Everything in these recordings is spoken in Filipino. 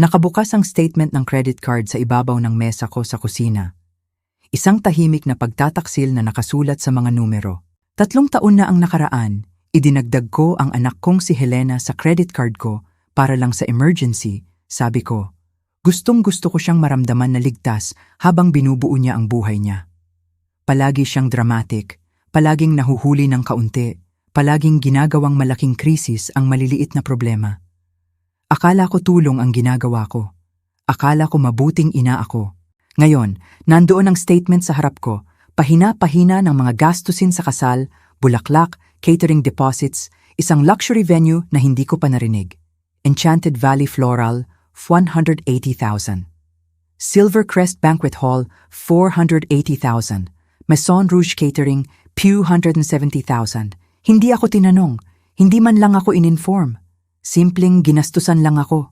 Nakabukas ang statement ng credit card sa ibabaw ng mesa ko sa kusina. Isang tahimik na pagtataksil na nakasulat sa mga numero. 3 taon na ang nakaraan, idinagdag ko ang anak kong si Helena sa credit card ko para lang sa emergency, sabi ko. Gustong-gusto ko siyang maramdaman na ligtas habang binubuo niya ang buhay niya. Palagi siyang dramatic, palaging nahuhuli ng kaunti, palaging ginagawang malaking krisis ang maliliit na problema. Akala ko tulong ang ginagawa ko. Akala ko mabuting ina ako. Ngayon, nandoon ang statement sa harap ko, pahina-pahina ng mga gastusin sa kasal, bulaklak, catering deposits, isang luxury venue na hindi ko pa narinig. Enchanted Valley Floral, 180,000. Silvercrest Banquet Hall, 480,000. Maison Rouge Catering, 270,000. Hindi ako tinanong, hindi man lang ako in-inform. Simpleng ginastusan lang ako.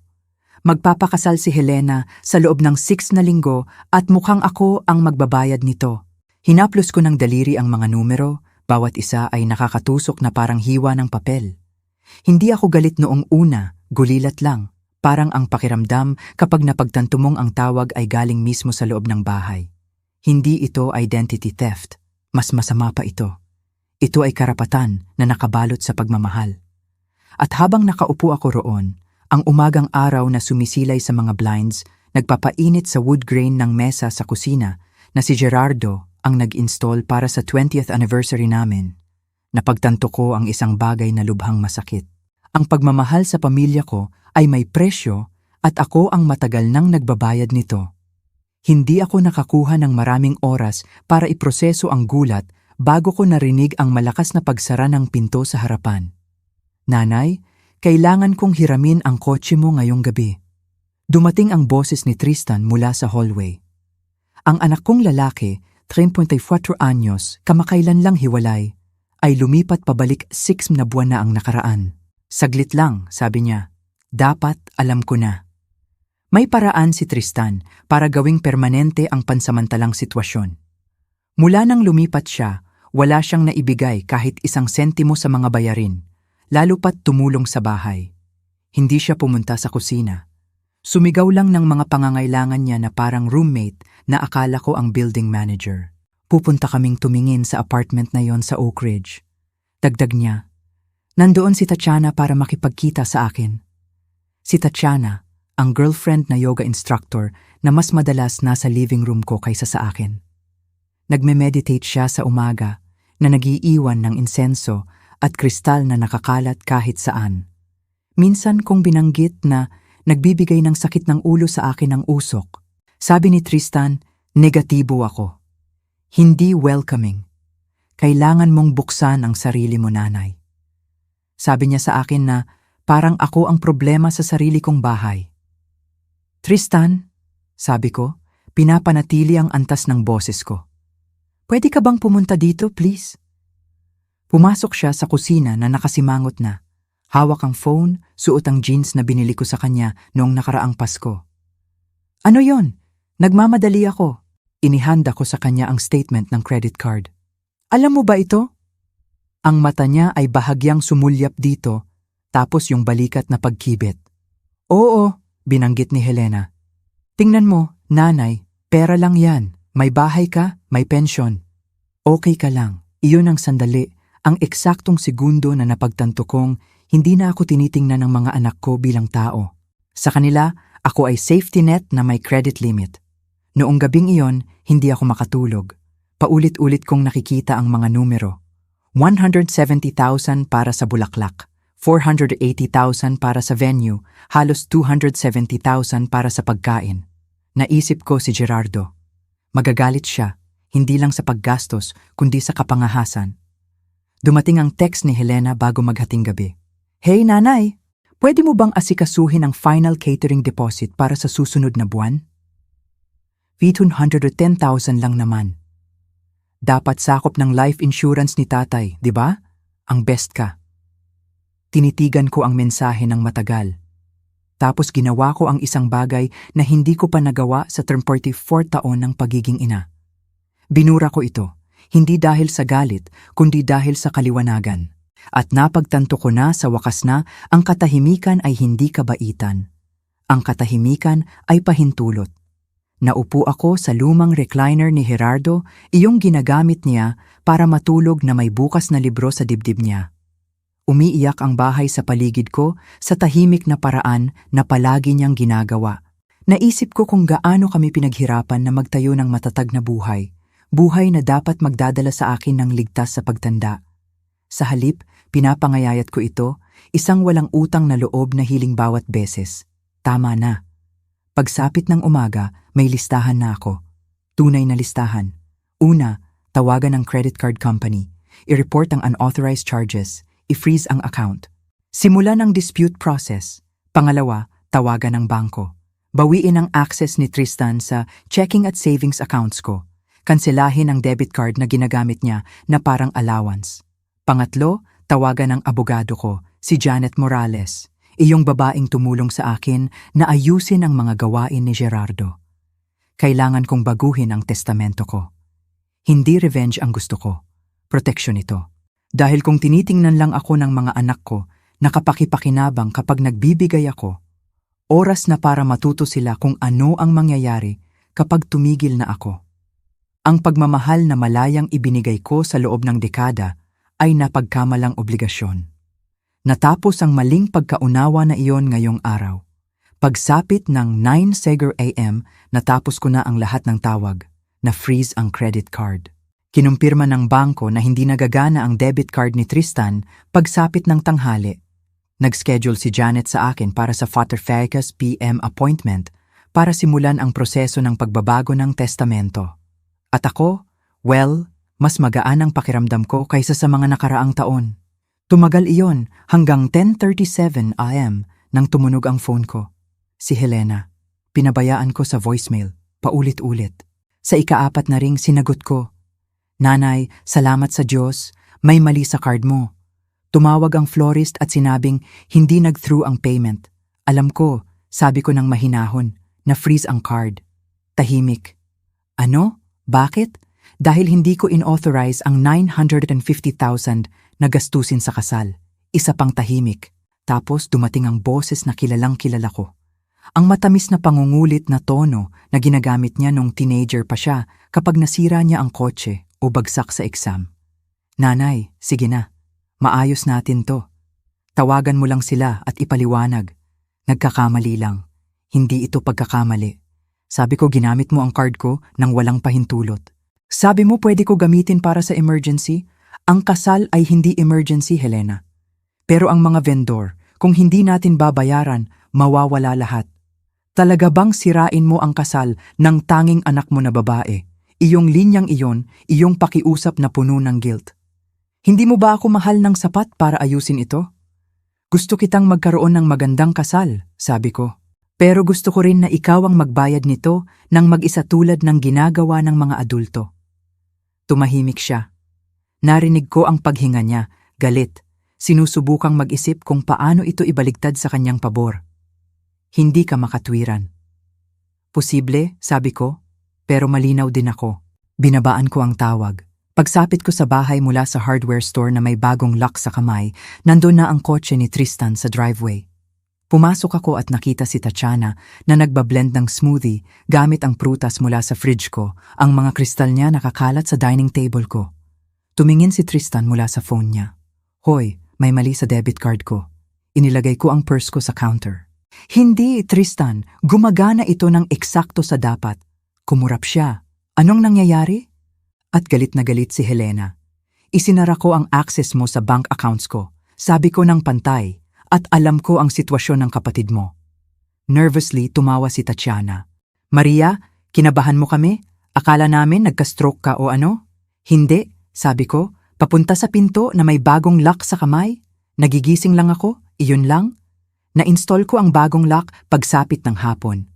Magpapakasal si Helena sa loob ng 6 na linggo at mukhang ako ang magbabayad nito. Hinaplos ko ng daliri ang mga numero, bawat isa ay nakakatusok na parang hiwa ng papel. Hindi ako galit noong una, gulilat lang. Parang ang pakiramdam kapag napagtanto mong ang tawag ay galing mismo sa loob ng bahay. Hindi ito identity theft. Mas masama pa ito. Ito ay karapatan na nakabalot sa pagmamahal. At habang nakaupo ako roon, ang umagang araw na sumisilay sa mga blinds, nagpapainit sa wood grain ng mesa sa kusina na si Gerardo ang nag-install para sa 20th anniversary namin. Napagtanto ko ang isang bagay na lubhang masakit. Ang pagmamahal sa pamilya ko ay may presyo at ako ang matagal nang nagbabayad nito. Hindi ako nakakuha ng maraming oras para iproseso ang gulat bago ko narinig ang malakas na pagsara ng pinto sa harapan. Nanay, kailangan kong hiramin ang kotse mo ngayong gabi. Dumating ang boses ni Tristan mula sa hallway. Ang anak kong lalaki, 34 anyos, kamakailan lang hiwalay, ay lumipat pabalik 6 na buwan na ang nakaraan. Saglit lang, sabi niya. Dapat alam ko na. May paraan si Tristan para gawing permanente ang pansamantalang sitwasyon. Mula nang lumipat siya, wala siyang naibigay kahit 1 sentimo sa mga bayarin. Lalo pat tumulong sa bahay. Hindi siya pumunta sa kusina. Sumigaw lang ng mga pangangailangan niya na parang roommate na akala ko ang building manager. Pupunta kaming tumingin sa apartment na yon sa Oak Ridge. Dagdag niya, nandoon si Tatiana para makipagkita sa akin. Si Tatiana, ang girlfriend na yoga instructor na mas madalas nasa living room ko kaysa sa akin. Nagme-meditate siya sa umaga na nagiiwan ng insenso at kristal na nakakalat kahit saan. Minsan kong binanggit na nagbibigay ng sakit ng ulo sa akin ang usok. Sabi ni Tristan, negatibo ako. Hindi welcoming. Kailangan mong buksan ang sarili mo, nanay. Sabi niya sa akin na parang ako ang problema sa sarili kong bahay. Tristan, sabi ko, pinapanatili ang antas ng boses ko. Pwede ka bang pumunta dito, please? Pumasok siya sa kusina na nakasimangot na. Hawak ang phone, suot ang jeans na binili ko sa kanya noong nakaraang Pasko. Ano yon? Nagmamadali ako. Inihanda ko sa kanya ang statement ng credit card. Alam mo ba ito? Ang mata niya ay bahagyang sumulyap dito, tapos yung balikat na pagkibit. Oo, binanggit ni Helena. Tingnan mo, nanay, pera lang yan. May bahay ka, may pensyon. Okay ka lang. Iyon ang sandali. Ang eksaktong segundo na napagtanto kong hindi na ako tinitingnan ng mga anak ko bilang tao. Sa kanila, ako ay safety net na may credit limit. Noong gabing iyon, hindi ako makatulog. Paulit-ulit kong nakikita ang mga numero. 170,000 para sa bulaklak, 480,000 para sa venue, halos 270,000 para sa pagkain. Naisip ko si Gerardo. Magagalit siya, hindi lang sa paggastos, kundi sa kapangahasan. Dumating ang text ni Helena bago maghating gabi. Hey nanay, pwede mo bang asikasuhin ang final catering deposit para sa susunod na buwan? 110,000 lang naman. Dapat sakop ng life insurance ni tatay, di ba? Ang best ka. Tinitigan ko ang mensahe ng matagal. Tapos ginawa ko ang isang bagay na hindi ko pa nagawa sa 34 taon ng pagiging ina. Binura ko ito. Hindi dahil sa galit, kundi dahil sa kaliwanagan. At napagtanto ko na sa wakas na ang katahimikan ay hindi kabaitan. Ang katahimikan ay pahintulot. Naupo ako sa lumang recliner ni Gerardo, iyong ginagamit niya para matulog na may bukas na libro sa dibdib niya. Umiiyak ang bahay sa paligid ko sa tahimik na paraan na palagi niyang ginagawa. Naisip ko kung gaano kami pinaghirapan na magtayo ng matatag na buhay. Buhay na dapat magdadala sa akin ng ligtas sa pagtanda. Sa halip, pinapangayayat ko ito, isang walang utang na loob na hiling bawat beses. Tama na. Pagsapit ng umaga, may listahan na ako. Tunay na listahan. Una, tawagan ng credit card company. I-report ang unauthorized charges. I-freeze ang account. Simulan ang dispute process. Pangalawa, tawagan ng bangko. Bawiin ang access ni Tristan sa checking at savings accounts ko. Kanselahin ang debit card na ginagamit niya na parang allowance. Pangatlo, tawagan ng abogado ko, si Janet Morales. Iyong babaeng tumulong sa akin na ayusin ang mga gawain ni Gerardo. Kailangan kong baguhin ang testamento ko. Hindi revenge ang gusto ko. Proteksyon ito. Dahil kung tinitingnan lang ako ng mga anak ko, nakapakipakinabang kapag nagbibigay ako, oras na para matuto sila kung ano ang mangyayari kapag tumigil na ako. Ang pagmamahal na malayang ibinigay ko sa loob ng dekada ay napagkamalang obligasyon. Natapos ang maling pagkaunawa na iyon ngayong araw. Pagsapit ng 9 Seger AM, natapos ko na ang lahat ng tawag, na freeze ang credit card. Kinumpirma ng bangko na hindi nagagana ang debit card ni Tristan pagsapit ng tanghali. Nag-schedule si Janet sa akin para sa Father Fecus PM appointment para simulan ang proseso ng pagbabago ng testamento. At ako, well, mas magaan ang pakiramdam ko kaysa sa mga nakaraang taon. Tumagal iyon hanggang 10:37 AM nang tumunog ang phone ko. Si Helena. Pinabayaan ko sa voicemail, paulit-ulit. Sa ikaapat na ring sinagot ko, "Nanay, salamat sa Diyos, may mali sa card mo." Tumawag ang florist at sinabing hindi nag-through ang payment. Alam ko, sabi ko ng mahinahon, na freeze ang card. Tahimik. Ano? Bakit? Dahil hindi ko inauthorize ang 950,000 na gastusin sa kasal. Isa pang tahimik. Tapos dumating ang boses na kilalang kilala ko. Ang matamis na pangungulit na tono na ginagamit niya nung teenager pa siya kapag nasira niya ang kotse o bagsak sa exam. "Nanay, sige na. Maayos natin to. Tawagan mo lang sila at ipaliwanag. Nagkakamali lang. Hindi ito pagkakamali. Sabi ko ginamit mo ang card ko nang walang pahintulot. Sabi mo pwede ko gamitin para sa emergency? Ang kasal ay hindi emergency, Helena. Pero ang mga vendor, kung hindi natin babayaran, mawawala lahat. Talaga bang sirain mo ang kasal ng tanging anak mo na babae? Iyong linyang iyon, iyong pakiusap na puno ng guilt. Hindi mo ba ako mahal ng sapat para ayusin ito? Gusto kitang magkaroon ng magandang kasal, sabi ko. Pero gusto ko rin na ikaw ang magbayad nito nang mag-isa tulad ng ginagawa ng mga adulto. Tumahimik siya. Narinig ko ang paghinga niya, galit. Sinusubukang mag-isip kung paano ito ibaligtad sa kanyang pabor. Hindi ka makatwiran. Posible, sabi ko, pero malinaw din ako. Binabaan ko ang tawag. Pagsapit ko sa bahay mula sa hardware store na may bagong lock sa kamay, nandun na ang kotse ni Tristan sa driveway. Pumasok ako at nakita si Tatiana na nagbablend ng smoothie gamit ang prutas mula sa fridge ko. Ang mga kristal niya nakakalat sa dining table ko. Tumingin si Tristan mula sa phone niya. "Hoy, may mali sa debit card ko." Inilagay ko ang purse ko sa counter. "Hindi, Tristan. Gumagana ito ng eksakto sa dapat." Kumurap siya. "Anong nangyayari?" At galit na galit si Helena. "Isinara ko ang access mo sa bank accounts ko. Sabi ko ng pantay. At alam ko ang sitwasyon ng kapatid mo." Nervously tumawa si Tatiana. "Maria, kinabahan mo kami? Akala namin nagka-stroke ka o ano?" "Hindi," sabi ko. "Papunta sa pinto na may bagong lock sa kamay. Nagigising lang ako, iyon lang." Na-install ko ang bagong lock pagsapit ng hapon.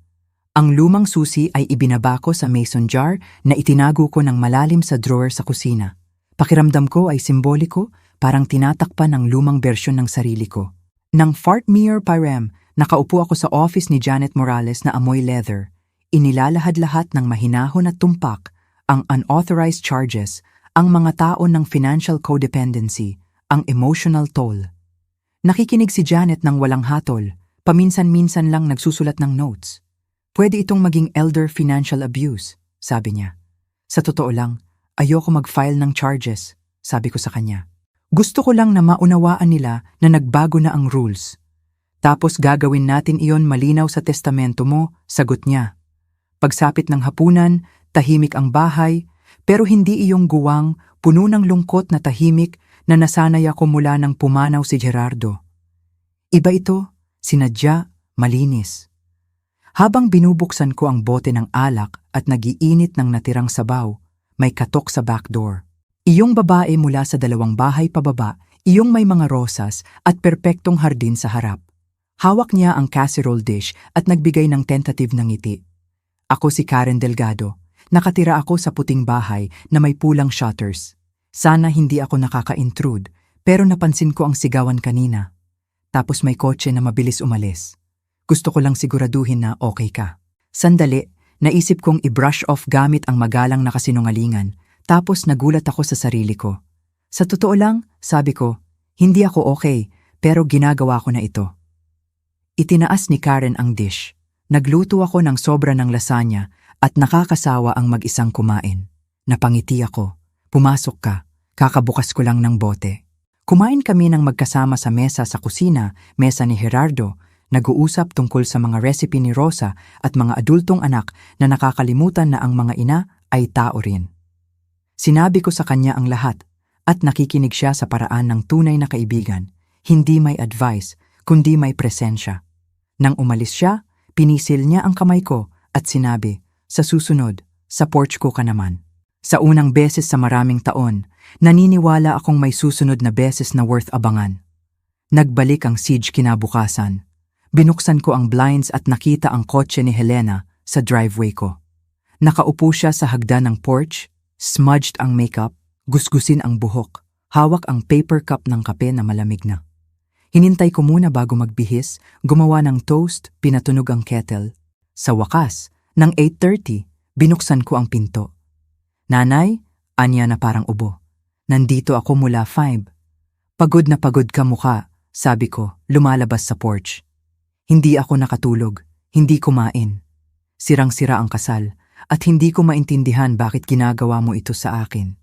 Ang lumang susi ay ibinaba ko sa mason jar na itinago ko ng malalim sa drawer sa kusina. Pakiramdam ko ay simboliko, parang tinatakpan ng lumang bersyon ng sarili ko. Nang Fartmere Pirem, nakaupo ako sa office ni Janet Morales na amoy leather. Inilalahad-lahat ng mahinahon at tumpak, ang unauthorized charges, ang mga taon ng financial codependency, ang emotional toll. Nakikinig si Janet ng walang hatol, Paminsan-minsan lang nagsusulat ng notes. Pwede itong maging elder financial abuse, sabi niya. Sa totoo lang, ayoko mag-file ng charges, sabi ko sa kanya. Gusto ko lang na maunawaan nila na nagbago na ang rules. Tapos gagawin natin iyon malinaw sa testamento mo, sagot niya. Pagsapit ng hapunan, tahimik ang bahay, pero hindi iyong guwang, puno ng lungkot na tahimik na nasanay ako mula nang pumanaw si Gerardo. Iba ito, sinadya, malinis. Habang binubuksan ko ang bote ng alak at nagiinit ng natirang sabaw, may katok sa back door. Iyong babae mula sa 2 bahay pababa, iyong may mga rosas at perpektong hardin sa harap. Hawak niya ang casserole dish at nagbigay ng tentative na ngiti. Ako si Karen Delgado. Nakatira ako sa puting bahay na may pulang shutters. Sana hindi ako nakaka-intrude, pero napansin ko ang sigawan kanina. Tapos may kotse na mabilis umalis. Gusto ko lang siguraduhin na okay ka. Sandali, naisip kong i-brush off gamit ang magalang na kasinungalingan, tapos nagulat ako sa sarili ko. Sa totoo lang, sabi ko, hindi ako okay, pero ginagawa ko na ito. Itinaas ni Karen ang dish. Nagluto ako ng sobra ng lasagna at nakakasawa ang mag-isang kumain. Napangiti ako. Pumasok ka. Kakabukas ko lang ng bote. Kumain kami ng magkasama sa mesa sa kusina, mesa ni Gerardo. Nag-uusap tungkol sa mga recipe ni Rosa at mga adultong anak na nakakalimutan na ang mga ina ay tao rin. Sinabi ko sa kanya ang lahat at nakikinig siya sa paraan ng tunay na kaibigan. Hindi may advice, kundi may presensya. Nang umalis siya, pinisil niya ang kamay ko at sinabi, sa susunod, sa porch ko ka naman. Sa unang beses sa maraming taon, naniniwala akong may susunod na beses na worth abangan. Nagbalik ang siege kinabukasan. Binuksan ko ang blinds at nakita ang kotse ni Helena sa driveway ko. Nakaupo siya sa hagdan ng porch, smudged ang makeup, gusgusin ang buhok, hawak ang paper cup ng kape na malamig na. Hinintay ko muna bago magbihis, gumawa ng toast, pinatunog ang kettle. Sa wakas, ng 8:30, binuksan ko ang pinto. Nanay, anya na parang ubo. Nandito ako mula 5. Pagod na pagod ka mukha, sabi ko, lumalabas sa porch. Hindi ako nakatulog, hindi kumain. Sirang-sira ang kasal, at hindi ko maintindihan bakit ginagawa mo ito sa akin.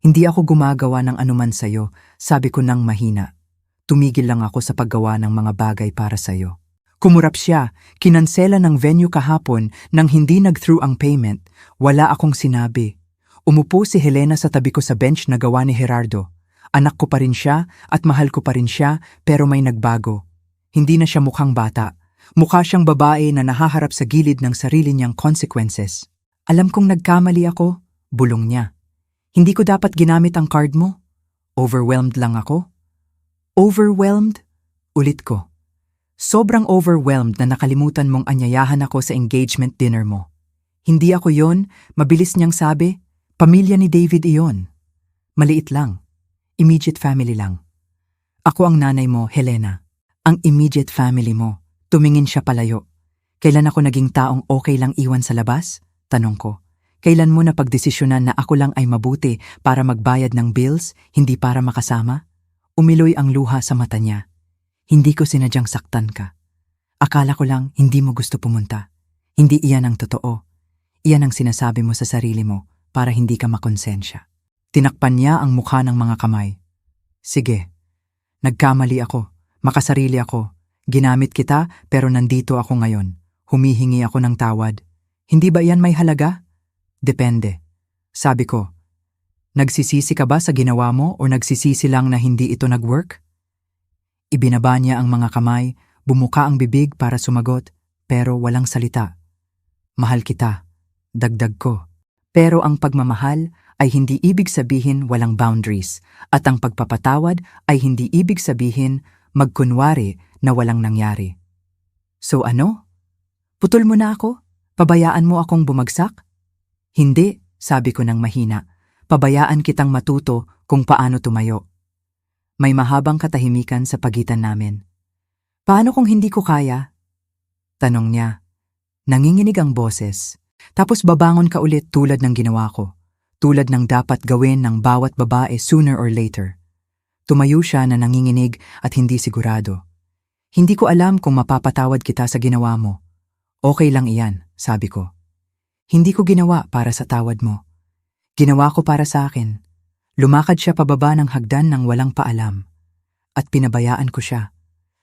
Hindi ako gumagawa ng anuman sa'yo, sabi ko nang mahina. Tumigil lang ako sa paggawa ng mga bagay para sa'yo. Kumurap siya, kinansela ng venue kahapon nang hindi nag-through ang payment. Wala akong sinabi. Umupo si Helena sa tabi ko sa bench na gawa ni Gerardo. Anak ko pa rin siya at mahal ko pa rin siya, pero may nagbago. Hindi na siya mukhang bata. Mukha siyang babae na nahaharap sa gilid ng sarili niyang consequences. Alam kong nagkamali ako, bulong niya. Hindi ko dapat ginamit ang card mo. Overwhelmed lang ako. Overwhelmed? Ulit ko. Sobrang overwhelmed na nakalimutan mong anyayahan ako sa engagement dinner mo. Hindi ako yon, mabilis niyang sabi. Pamilya ni David iyon. Maliit lang. Immediate family lang. Ako ang nanay mo, Helena. Ang immediate family mo. Tumingin siya palayo. Kailan ako naging taong okay lang iwan sa labas? Tanong ko. Kailan mo napagdesisyonan na ako lang ay mabuti para magbayad ng bills, hindi para makasama? Umiloy ang luha sa mata niya. Hindi ko sinadyang saktan ka. Akala ko lang hindi mo gusto pumunta. Hindi iyan ang totoo. Iyan ang sinasabi mo sa sarili mo para hindi ka makonsensya. Tinakpan niya ang mukha ng mga kamay. Sige. Nagkamali ako. Makasarili ako. Ginamit kita pero nandito ako ngayon. Humihingi ako ng tawad. Hindi ba iyan may halaga? Depende. Sabi ko, nagsisisi ka ba sa ginawa mo o nagsisisi lang na hindi ito nag-work? Ibinaba niya ang mga kamay, bumuka ang bibig para sumagot, pero walang salita. Mahal kita. Dagdag ko. Pero ang pagmamahal ay hindi ibig sabihin walang boundaries at ang pagpapatawad ay hindi ibig sabihin magkunwari na walang nangyari. So ano? Putol mo na ako? Pabayaan mo akong bumagsak? Hindi, sabi ko ng mahina. Pabayaan kitang matuto kung paano tumayo. May mahabang katahimikan sa pagitan namin. Paano kung hindi ko kaya? Tanong niya. Nanginginig ang boses. Tapos babangon ka ulit tulad ng ginawa ko. Tulad ng dapat gawin ng bawat babae sooner or later. Tumayo siya na nanginginig at hindi sigurado. Hindi ko alam kung mapapatawad kita sa ginawa mo. Okay lang iyan, sabi ko. Hindi ko ginawa para sa tawad mo. Ginawa ko para sa akin. Lumakad siya pababa ng hagdan nang walang paalam. At pinabayaan ko siya.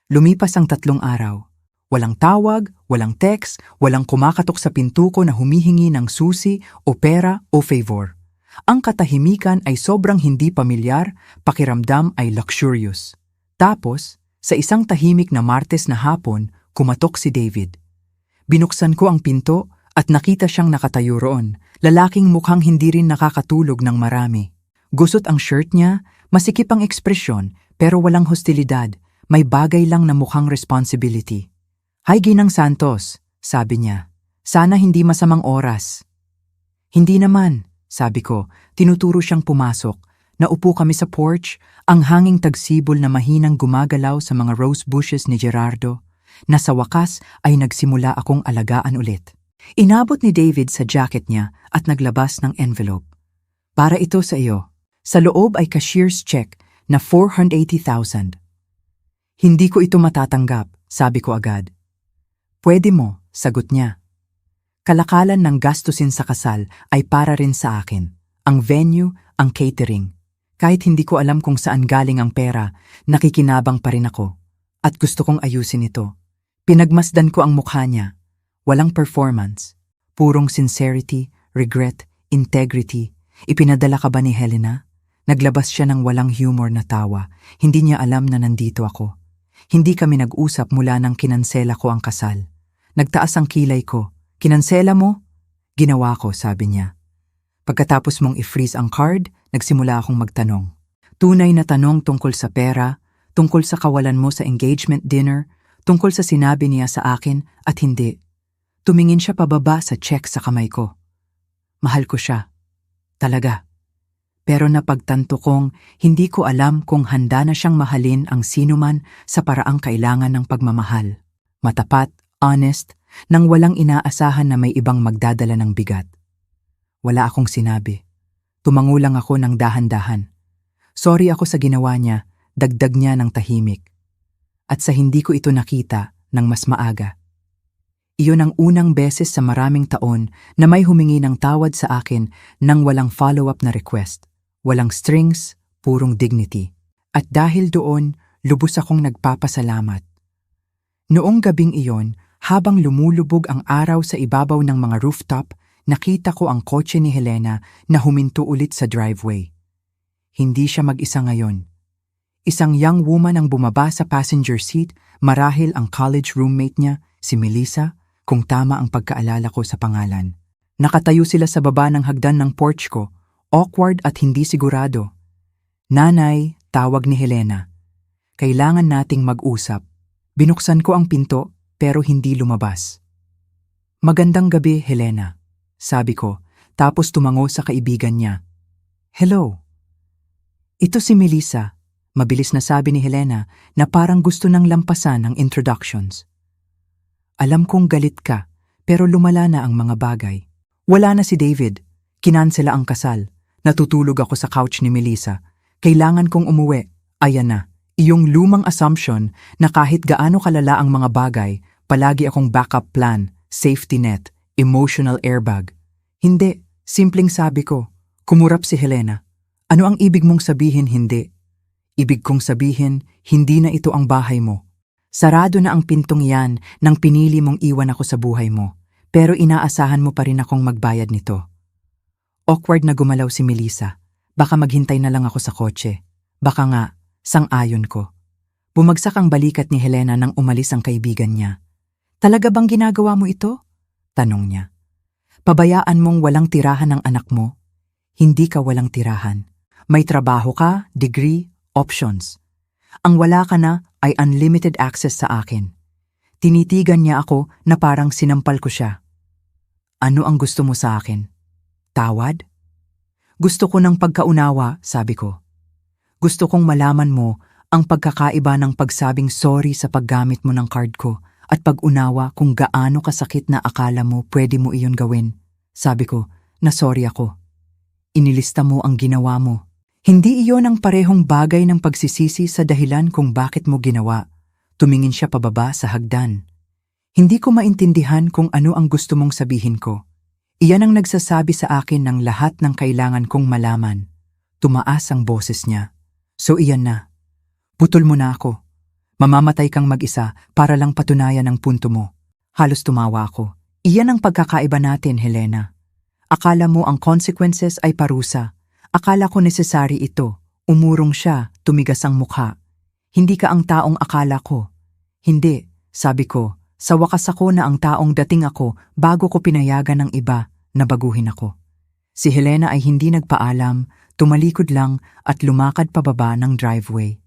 Lumipas ang 3 araw. Walang tawag, walang text, walang kumakatok sa pinto ko na humihingi ng susi o pera o favor. Ang katahimikan ay sobrang hindi pamilyar, pakiramdam ay luxurious. Tapos, sa isang tahimik na Martes na hapon, kumatok si David. Binuksan ko ang pinto at nakita siyang nakatayo roon, lalaking mukhang hindi rin nakakatulog ng marami. Gusot ang shirt niya, masikip ang ekspresyon, pero walang hostilidad, may bagay lang na mukhang responsibility. "Hi Ginang Santos," sabi niya. "Sana hindi masamang oras." "Hindi naman," sabi ko, tinuturo siyang pumasok. Naupo kami sa porch, ang hanging tagsibol na mahinang gumagalaw sa mga rose bushes ni Gerardo, na sa wakas ay nagsimula akong alagaan ulit. Inabot ni David sa jacket niya at naglabas ng envelope. "Para ito sa iyo. Sa loob ay cashier's check na 480,000. "Hindi ko ito matatanggap," sabi ko agad. "Pwede mo," sagot niya. Kalakalan ng gastusin sa kasal ay para rin sa akin. Ang venue, ang catering. Kahit hindi ko alam kung saan galing ang pera, nakikinabang pa rin ako. At gusto kong ayusin ito. Pinagmasdan ko ang mukha niya. Walang performance. Purong sincerity, regret, integrity. "Ipinadala ka ba ni Helena?" Naglabas siya ng walang humor na tawa. Hindi niya alam na nandito ako. Hindi kami nag-usap mula nang kinansela ko ang kasal. Nagtaas ang kilay ko. "Kinansela mo?" "Ginawa ko," sabi niya. Pagkatapos mong i-freeze ang card, nagsimula akong magtanong. Tunay na tanong tungkol sa pera, tungkol sa kawalan mo sa engagement dinner, tungkol sa sinabi niya sa akin at hindi. Tumingin siya pababa sa check sa kamay ko. Mahal ko siya. Talaga. Pero napagtanto kong hindi ko alam kung handa na siyang mahalin ang sinuman sa paraang kailangan ng pagmamahal. Matapat, honest, nang walang inaasahan na may ibang magdadala ng bigat. Wala akong sinabi. Tumango lang ako ng dahan-dahan. Sorry ako sa ginawa niya, dagdag niya ng tahimik. At sa hindi ko ito nakita ng mas maaga. Iyon ang unang beses sa maraming taon na may humingi ng tawad sa akin nang walang follow-up na request. Walang strings, purong dignity. At dahil doon, lubos akong nagpapasalamat. Noong gabing iyon, habang lumulubog ang araw sa ibabaw ng mga rooftop, nakita ko ang kotse ni Helena na huminto ulit sa driveway. Hindi siya mag-isa ngayon. Isang young woman ang bumaba sa passenger seat, marahil ang college roommate niya, si Melissa, kung tama ang pagkaalala ko sa pangalan. Nakatayo sila sa baba ng hagdan ng porch ko, awkward at hindi sigurado. "Nanay," tawag ni Helena. "Kailangan nating mag-usap." Binuksan ko ang pinto, pero hindi lumabas. "Magandang gabi, Helena," sabi ko, tapos tumango sa kaibigan niya. "Hello." "Ito si Melissa," mabilis na sabi ni Helena na parang gusto nang lampasan ang introductions. "Alam kong galit ka, pero lumala na ang mga bagay. Wala na si David. Kinansela ang kasal. Natutulog ako sa couch ni Melissa. Kailangan kong umuwi. Ayan na. Iyong lumang assumption na kahit gaano kalala ang mga bagay, palagi akong backup plan, safety net, emotional airbag. Hindi, simpleng sabi ko." Kumurap si Helena. "Ano ang ibig mong sabihin hindi?" "Ibig kong sabihin, hindi na ito ang bahay mo. Sarado na ang pintong yan nang pinili mong iwan ako sa buhay mo, pero inaasahan mo pa rin akong magbayad nito." Awkward na gumalaw si Melissa. Baka maghintay na lang ako sa kotse. Baka nga, sang-ayon ko. Bumagsak ang balikat ni Helena nang umalis ang kaibigan niya. "Talaga bang ginagawa mo ito?" tanong niya. "Pabayaan mong walang tirahan ng anak mo? Hindi ka walang tirahan. May trabaho ka, degree, options. Ang wala ka na ay unlimited access sa akin." Tinitigan niya ako na parang sinampal ko siya. "Ano ang gusto mo sa akin? Tawad?" "Gusto ko ng pagkaunawa," sabi ko. "Gusto kong malaman mo ang pagkakaiba ng pagsabing sorry sa paggamit mo ng card ko at pag-unawa kung gaano kasakit na akala mo pwede mo iyon gawin." Sabi ko na sorry ako. "Inilista mo ang ginawa mo. Hindi iyon ang parehong bagay ng pagsisisi sa dahilan kung bakit mo ginawa. Tumingin siya pababa sa hagdan. Hindi ko maintindihan kung ano ang gusto mong sabihin ko. Iyan ang nagsasabi sa akin ng lahat ng kailangan kong malaman. Tumaas ang boses niya. So iyan na. Putol mo na ako. Mamamatay kang mag-isa para lang patunayan ang punto mo. Halos tumawa ako. Iyan ang pagkakaiba natin, Helena. Akala mo ang consequences ay parusa. Akala ko necessary ito. Umurong siya, tumigas ang mukha. Hindi ka ang taong akala ko. Hindi, sabi ko. Sa wakas ako na ang taong dating ako bago ko pinayagan ng iba na baguhin ako. Si Helena ay hindi nagpaalam, tumalikod lang at lumakad pababa ng driveway.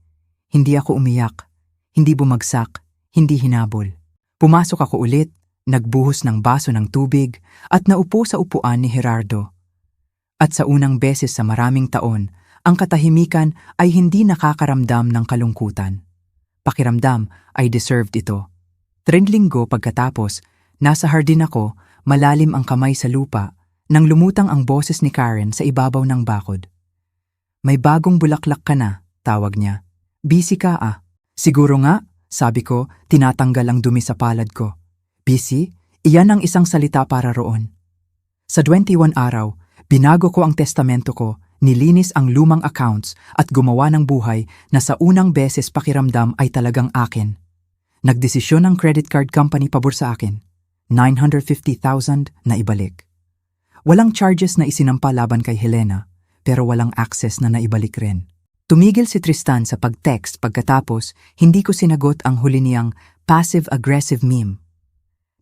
Hindi ako umiyak, hindi bumagsak, hindi hinabol. Pumasok ako ulit, nagbuhos ng baso ng tubig at naupo sa upuan ni Gerardo. At sa unang beses sa maraming taon, ang katahimikan ay hindi nakakaramdam ng kalungkutan. Pakiramdam ay deserved ito. 3 linggo pagkatapos, nasa hardin ako, malalim ang kamay sa lupa, nang lumutang ang boses ni Karen sa ibabaw ng bakod. May bagong bulaklak ka na, tawag niya. Busy ka ah. Siguro nga, sabi ko, tinatanggal ang dumi sa palad ko. Busy? Iyan ang isang salita para roon. Sa 21 araw, binago ko ang testamento ko, nilinis ang lumang accounts at gumawa ng buhay na sa unang beses pakiramdam ay talagang akin. Nagdesisyon ang credit card company pabor sa akin. 950,000 na ibalik. Walang charges na isinampa laban kay Helena, pero walang access na naibalik rin. Tumigil si Tristan sa pag-text pagkatapos hindi ko sinagot ang huli niyang passive-aggressive meme.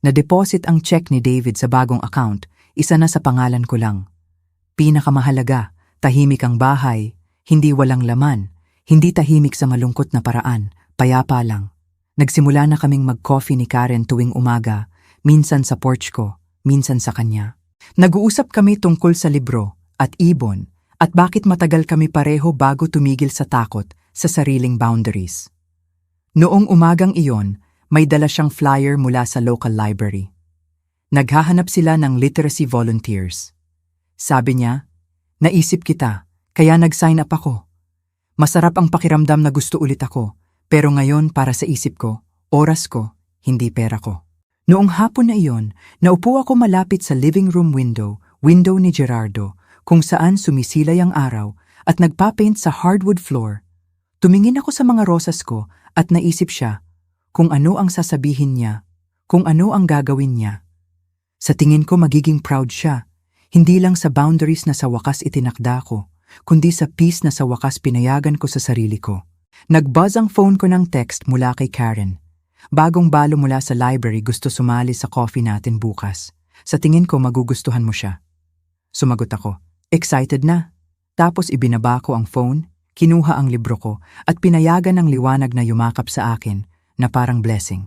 Na-deposit ang check ni David sa bagong account, isa na sa pangalan ko lang. Pinakamahalaga, tahimik ang bahay, hindi walang laman, hindi tahimik sa malungkot na paraan, payapa lang. Nagsimula na kaming mag-coffee ni Karen tuwing umaga, minsan sa porch ko, minsan sa kanya. Nag-uusap kami tungkol sa libro at ibon at bakit matagal kami pareho bago tumigil sa takot sa sariling boundaries. Noong umagang iyon, may dala siyang flyer mula sa local library. Naghahanap sila ng literacy volunteers. Sabi niya, naisip kita, kaya nag-sign up ako. Masarap ang pakiramdam na gusto ulit ako. Pero ngayon para sa isip ko, oras ko, hindi pera ko. Noong hapon na iyon, naupo ako malapit sa living room window ni Gerardo, kung saan sumisilay ang araw at nagpapaint sa hardwood floor. Tumingin ako sa mga rosas ko at naisip siya kung ano ang sasabihin niya, kung ano ang gagawin niya. Sa tingin ko magiging proud siya, hindi lang sa boundaries na sa wakas itinakda ko, kundi sa peace na sa wakas pinayagan ko sa sarili ko. Nag-buzz ang phone ko ng text mula kay Karen. Bagong balo mula sa library, gusto sumali sa coffee natin bukas. Sa tingin ko magugustuhan mo siya. Sumagot ako. Excited na. Tapos ibinaba ko ang phone, kinuha ang libro ko at pinayagan ng liwanag na yumakap sa akin na parang blessing.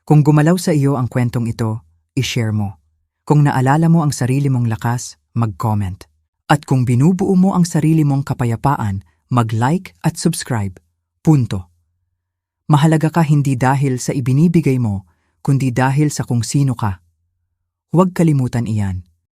Kung gumalaw sa iyo ang kwentong ito, i-share mo. Kung naalala mo ang sarili mong lakas, mag-comment. At kung binubuo mo ang sarili mong kapayapaan, mag-like at subscribe. Punto. Mahalaga ka hindi dahil sa ibinibigay mo, kundi dahil sa kung sino ka. Huwag kalimutan iyan.